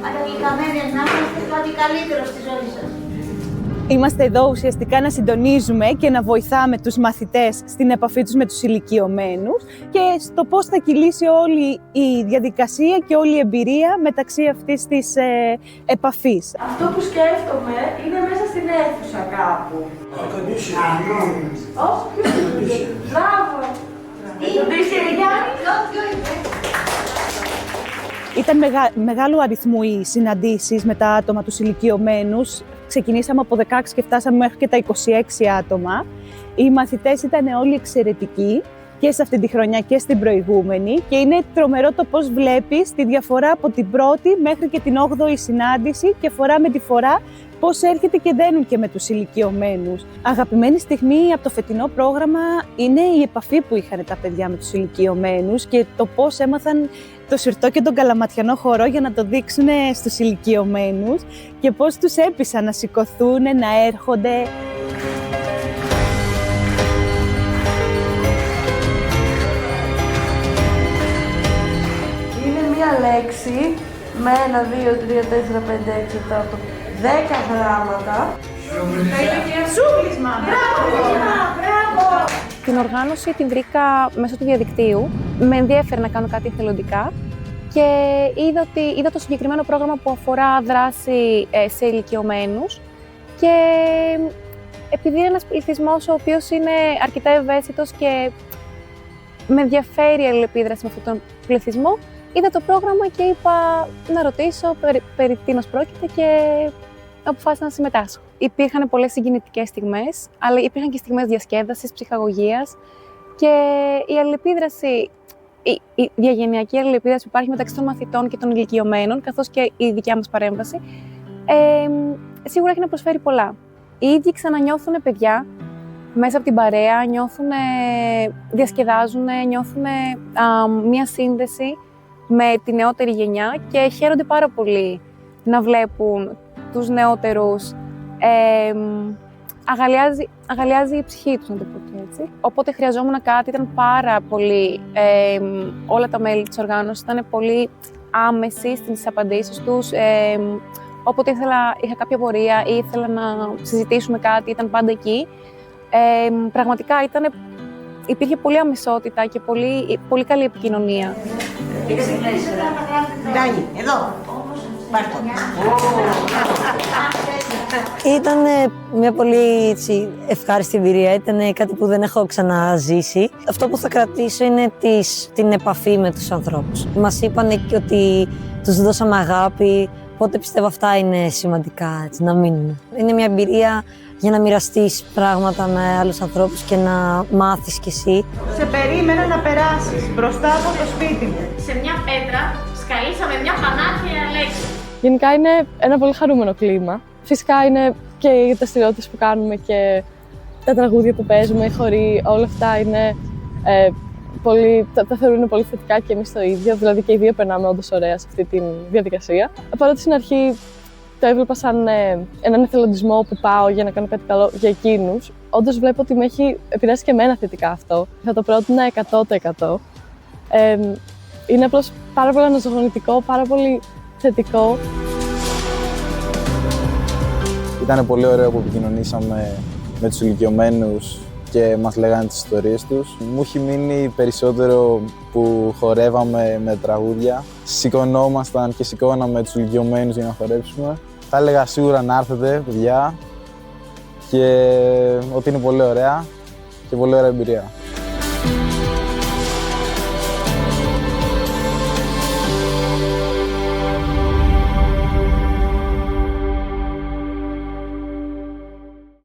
αναγγελμένοι να είμαστε κάτι καλύτερο στη ζωή σας. Είμαστε εδώ ουσιαστικά να συντονίζουμε και να βοηθάμε τους μαθητές στην επαφή τους με τους ηλικιωμένους και στο πώς θα κυλήσει όλη η διαδικασία και όλη η εμπειρία μεταξύ αυτής της επαφής. Αυτό που σκέφτομαι είναι μέσα στην αίθουσα κάπου. Όχι, μπράβο! Ήταν μεγάλου αριθμού οι συναντήσεις με τα άτομα, τους ηλικιωμένους. Ξεκινήσαμε από 16 και φτάσαμε μέχρι και τα 26 άτομα. Οι μαθητές ήταν όλοι εξαιρετικοί και σε αυτή τη χρονιά και στην προηγούμενη και είναι τρομερό το πώς βλέπεις τη διαφορά από την πρώτη μέχρι και την 8η συνάντηση και φορά με τη φορά πώς έρχεται και δένουν και με τους ηλικιωμένους. Αγαπημένη στιγμή από το φετινό πρόγραμμα είναι η επαφή που είχαν τα παιδιά με τους ηλικιωμένους και το πώς έμαθαν το σιρτό και τον καλαματιανό χορό για να το δείξουν στους ηλικιωμένους και πώς τους έπεισαν να σηκωθούν, να έρχονται. Είναι μία λέξη με 1, 2, 3, 4, 5, 6, 7, 8, 10 γράμματα. Σούβλισμα! Μπράβο! Την οργάνωση την βρήκα μέσω του διαδικτύου. Με ενδιέφερε να κάνω κάτι εθελοντικά και είδα το συγκεκριμένο πρόγραμμα που αφορά δράση σε ηλικιωμένους και επειδή είναι ένας πληθυσμός ο οποίος είναι αρκετά ευαίσθητος και με ενδιαφέρει η αλληλεπίδραση με αυτόν τον πληθυσμό, είδα το πρόγραμμα και είπα να ρωτήσω περί τίνος πρόκειται και αποφάσισα να συμμετάσχω. Υπήρχαν πολλές συγκινητικές στιγμές, αλλά υπήρχαν και στιγμές διασκέδασης, ψυχαγωγίας και η αλληλεπίδραση, η διαγενειακή αλληλεπίδραση που υπάρχει μεταξύ των μαθητών και των ηλικιωμένων, καθώς και η δικιά μας παρέμβαση, σίγουρα έχει να προσφέρει πολλά. Οι ίδιοι ξανανιώθουν παιδιά μέσα από την παρέα, διασκεδάζουν, νιώθουν μία σύνδεση με τη νεότερη γενιά και χαίρονται πάρα πολύ να βλέπουν τους νεότερους, αγαλιάζει η ψυχή τους, να το πω και έτσι. Οπότε χρειαζόμουν κάτι, ήταν πάρα πολύ, όλα τα μέλη της οργάνωσης ήταν πολύ άμεση στις απαντήσεις τους. Όποτε είχα κάποια πορεία ή ήθελα να συζητήσουμε κάτι, ήταν πάντα εκεί. Πραγματικά υπήρχε πολλή αμεσότητα και πολύ καλή επικοινωνία. Ντάνι, εδώ. Ήταν μια πολύ ευχάριστη εμπειρία, ήταν κάτι που δεν έχω ξαναζήσει. Αυτό που θα κρατήσω είναι την επαφή με τους ανθρώπους. Μας είπαν και ότι τους δώσαμε αγάπη, οπότε πιστεύω αυτά είναι σημαντικά, να μείνουν. Είναι μια εμπειρία για να μοιραστείς πράγματα με άλλους ανθρώπους και να μάθεις κι εσύ. Σε περίμενα να περάσεις μπροστά από το σπίτι μου. Σε μια πέτρα σκαλίσαμε μια πανάρχια λέξη. Γενικά είναι ένα πολύ χαρούμενο κλίμα. Φυσικά είναι και οι δραστηριότητες που κάνουμε και τα τραγούδια που παίζουμε, οι χοροί, όλα αυτά είναι τα θεωρούν πολύ θετικά και εμείς το ίδιο. Δηλαδή και οι δύο περνάμε όντως ωραία σε αυτή τη διαδικασία. Παρότι στην αρχή το έβλεπα σαν έναν εθελοντισμό που πάω για να κάνω κάτι καλό για εκείνους, όντως βλέπω ότι με έχει επηρεάσει και εμένα θετικά αυτό. Θα το πρότεινα 100%. Είναι απλώς πάρα πολύ αναζωογονητικό, πάρα πολύ θετικό. Ήταν πολύ ωραίο που επικοινωνήσαμε με τους ηλικιωμένους και μας λέγανε τις ιστορίες τους. Μου έχει μείνει περισσότερο που χορεύαμε με τραγούδια. Σηκωνόμασταν και σηκώναμε τους ηλικιωμένους για να χορέψουμε. Θα έλεγα σίγουρα να έρθετε, παιδιά, και ότι είναι πολύ ωραία και πολύ ωραία εμπειρία.